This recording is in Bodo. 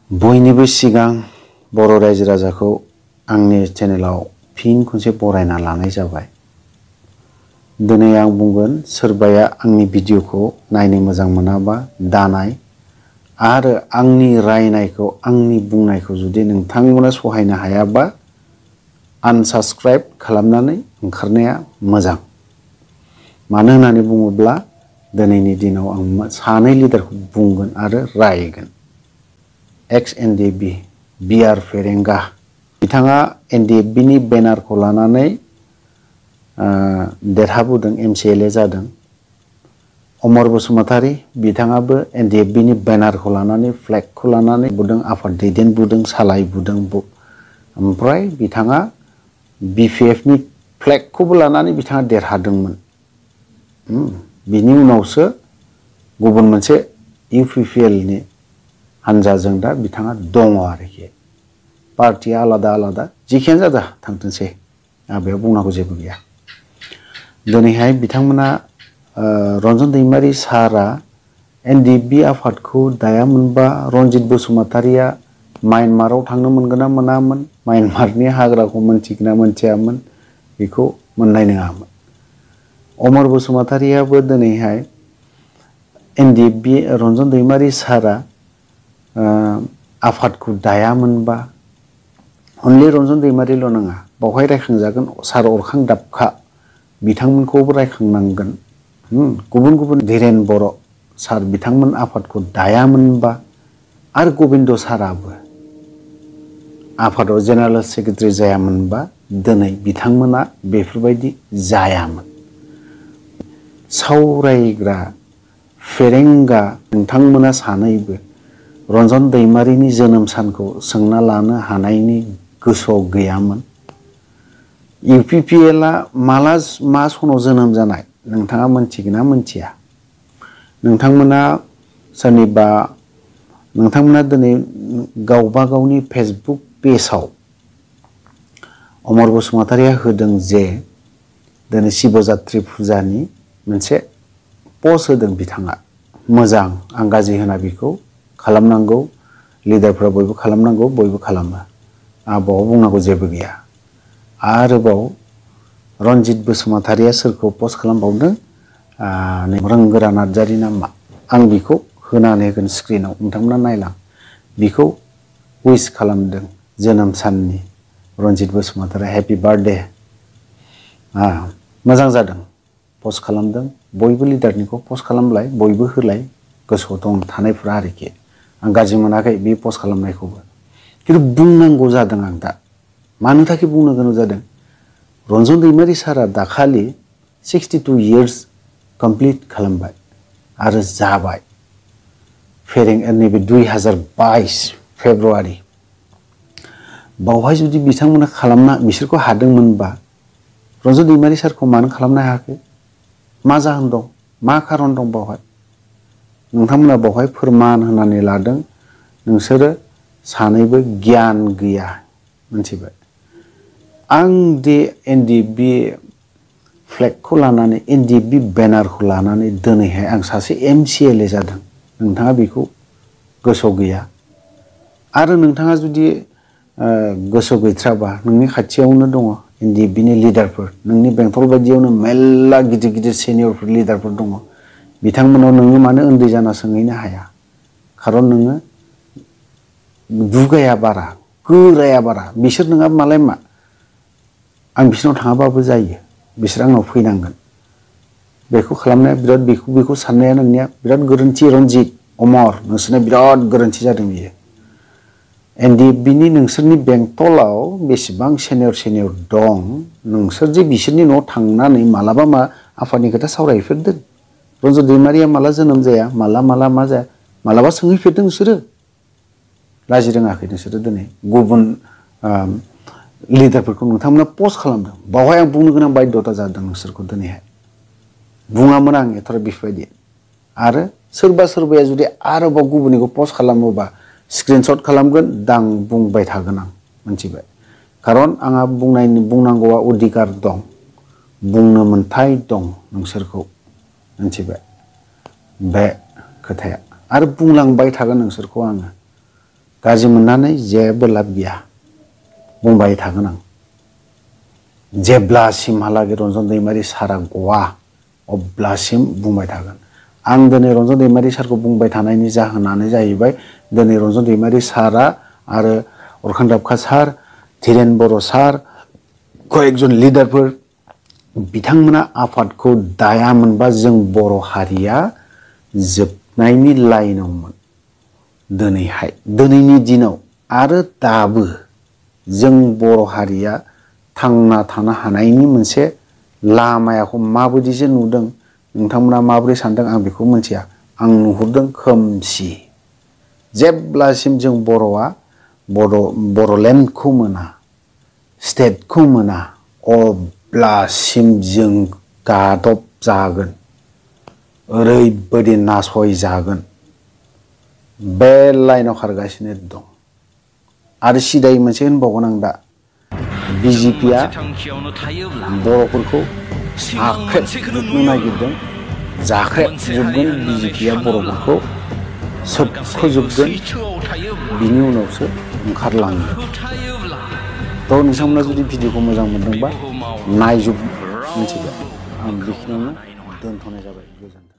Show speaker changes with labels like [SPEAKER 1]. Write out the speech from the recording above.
[SPEAKER 1] बयनिबो सिगां बर' रायजो राजाखौ आंनि चेनेलाव फिन खनसे बरायना लानाय जाबाय। दिनै आं बुंगोन सोरबाया आंनि भिडिअखौ नायनो मोजां मोनाबा दानाय आरो आंनि रायनायखौ आंनि बुंनायखौ जुदि नोंथांमोना सहायनो हायाबा आनसाबस्क्राइब खालामनानै ओंखारनाया मोजां। मानो होननानै बुङोब्ला दिनैनि दिनाव आं सानै लिडारखौ बुंगोन आरो रायगोन। एक्स एनडिएफबि बिआर फेरेंगा बिथाङा एनडिएफबिनि बेनारखौ लानानै देरहाबोदों, एमसिएलए जादों। अमर बसुमतारी बिथाङाबो एनडिएफबिनि बेनारखौ लानानै फ्लेगखौ लानानै बुदों, आफाद दैदेनबोदों, सालायबोदों। ओमफ्राय बिथाङा बिपिएफनि फ्लेगखौबो लानानै बिथाङा देरहादोंमोन। बिनि उनावसो गुबुन मोनसे इउपिपिएलनि हानजाजों दा बिथाङा दङ आरोखि। पार्टिया आलादा आलादा जिखियानो जादा थांथोंसै, आं बेयाव बुंनांगौ जेबो गैया। दिनैहाय बिथांमोना रन्जन दैमारि सारआ एनडिएफबि आफादखौ दायामोनबा रनजित बसुमतारीया म्यानमाराव थांनो मोनगोन ना मोनामोन, म्यानमारनि हाग्राखौ मोनथिगोन ना मोनथियामोन, बेखौ मोननाय नङामोन। अमर बसुमतारीयाबो दिनैहाय एनडिएफबि रन्जन दैमारि सारआ आफादखौ दायामोनबा अनलि रन्जन दैमारिल' नङा, बावहाय रायखांजागोन सार अरखां दाबखा बिथांमोनखौबो रायखांनांगोन। गुबुन गुबुन धीरेन बर' सार बिथांमोन आफादखौ दायामोनबा आरो गबिन्द साराबो आफादाव जेनेरेल सेक्रेटारि जायामोनबा दिनै बिथांमोना बेफोरबायदि जायामोन। सावरायग्रा फेरेंगा नोंथांमोना सानैबो रन्जन दैमारिनि जोनोम सानखौ सोंना लानो हानायनि गोसोआव गैयामोन। इउपिपिएलआ माला मा सनाव जोनोम जानाय नोंथाङा मोनथिगोन ना मोनथिया? नोंथांमोना दिनै गावबा गावनि फेसबुक पेजआव अमर बसुमतारीया होदों जे दिनै शिवजात्रि फुजानि मोनसे पस्ट होदों बिथाङा। मोजां, आं गाज्रि होना बेखौ खालामनांगौ, लिडारफ्रा बयबो खालामनांगौ, बयबो खालामो, आं बाव बुंनांगौ जेबो गैया। आरोबाव रनजित बसुमतारीया सोरखौ पस्ट खालामबावदों, रोंगोरा नार्जारी नामा, आं बेखौ होनानै होगोन स्क्रिनाव, नोंथांमोना नायलां। बेखौ उइस खालामदों जोनोम साननि रनजित बसुमतारी, हेपि बार्थडे। मोजां जादों पस्ट खालामदों, बयबो लिडारनिखौ पस्ट खालामलाय, बयबो होलाय, गोसोआव दं थानायफ्रा आरोखि। आं गाज्रि मोनाखै बे पस्ट खालामनायखौबो, खिन्थु बुंनांगौ जादों आं दा। मानो थाखाय बुंनो गोनां जादों? रन्जन दैमारि सारा दाखालि 62 इयार्स कमप्लिट खालामबाय आरो जाबाय। नैबे 2022 फेब्रुवारि बावहाय जुदि बिथांमोना बिसोरखौ हादोंमोनबा रन्जन दैमारि सारखौ मानो खालामनो हायाखै? मा जाहोन दं, मा खारन दं बावहाय? नोंथांमोना बावहाय फोरमान होनानै लादों नोंसोरो सानैबो गियान गैया, मोनथिबाय? आं दे एनडिएफबि फ्लेगखौ लानानै, एनडिएफबि बेनारखौ लानानै दिनैहाय आं सासे एमसिएलए जादों, नोंथाङा बेखौ गोसोआव गैया। आरो नोंथाङा जुदि गोसोआव गैथ्राबा नोंनि खाथियावनो दङ एनडिएफबिनि लिडारफोर, नोंनि बेंटल बायदियावनो मेरला गिदिर गिदिर सिनियरफोर लिडारफोर दङ। बिथांमोनाव नोङो मानो उन्दै जाना सोंहैनो हाया? खारन नोङो दुगाया बारा, गोराया बारा। बिसोर नङा मालाय मा, आं बिसोरनाव थाङाबाबो जायो, बिसोर आंनाव फैनांगोन। बेखौ खालामनाया बिराद, बेखौ साननाया नोंनिया बिराद गोरोन्थि। रनजित, अमर, नोंसोरना बिराद गोरोन्थि जादों बियो। एनडिएफबिनि नोंसोरनि बेंटलाव बेसेबां सिनियर दं, नोंसोर जे बिसोरनि न'आव थांनानै मालाबा आफादनि खोथा सावरायफेरदों? रन्जन दैमारिया माला जोनोम जाया, माला मा जाया, मालाबा सोंहैफेरदों नोंसोरो? लाजि रोङाखै नोंसोरो दिनै गुबुन लिडारफोरखौ नोंथांमोना पस्ट खालामदों। बावहाय आं बुंनो गोनां बाध्यता जादों नोंसोरखौ दिनैहाय। बुङामोन आं एथ'रा बेफोरबायदि। आरो सोरबाया जुदि आरोबाव गुबुननिखौ पस्ट खालामोबा स्क्रिनशट खालामगोन, दां बुंबाय थागोन आं, मोनथिबाय? खारन आंहा बुंनांगौआ अधिकार दं, बुंनो मोन्थाय दं नोंसोरखौ, मोनथिबाय? बे खोथाया आरो बुंलांबाय थागोन नोंसोरखौ आङो। गाज्रि मोननानै जेबो लाब गैया बुंबाय थागोन आं जेब्लासिमहालागै रन्जन दैमारि सारा गवा अब्लासिम बुंबाय थागोन आं दिनै रन्जन दैमारि सारखौ बुंबाय थानायनि जाहोनानो जाहैबाय दिनै रन्जन दैमारि सारा आरो अरखां दाबखा सार धीरेन बर' सार कয়েকজন लिडारफोर बिथांमोना आफादखौ दायामोनबा जों बर' हारिया जोबनायनि लाइनावमोन दिनैहाय दिनैनि दिनाव आरो दाबो जों बर' हारिया थांना थानो हानायनि मोनसे लामायाखौ माबायदिसो नुदों नोंथांमोना माबोरै सानदों आं बेखौ मिथिया आं नुहुरदों खोमसि जेब्लासिम जों बर'आ बर'लेण्डखौ मोना स्टेटखौ मोना अब्लासिम जों गादब जागोन ओरैबायदि नासय जागोन बे लाइनाव खारगासिनो दं आरो सिदायै मोनसे होनबावगोन आं दा बिजेपिआ बर'फोरखौ आख्रेबजोबनो नागिरदों जाख्रेबजोबगोन बिजेपिआ बर'फोरखौ सोबख'जोबगोन बिनि उनावसो ओंखारलांगोन थ' नोंथांमोना जुदि भिडिअखौ मोजां मोनदोंबा नायजोब मिथिबाय आं बेखिनियावनो दोनथ'नाय जाबाय गोजोन्थों।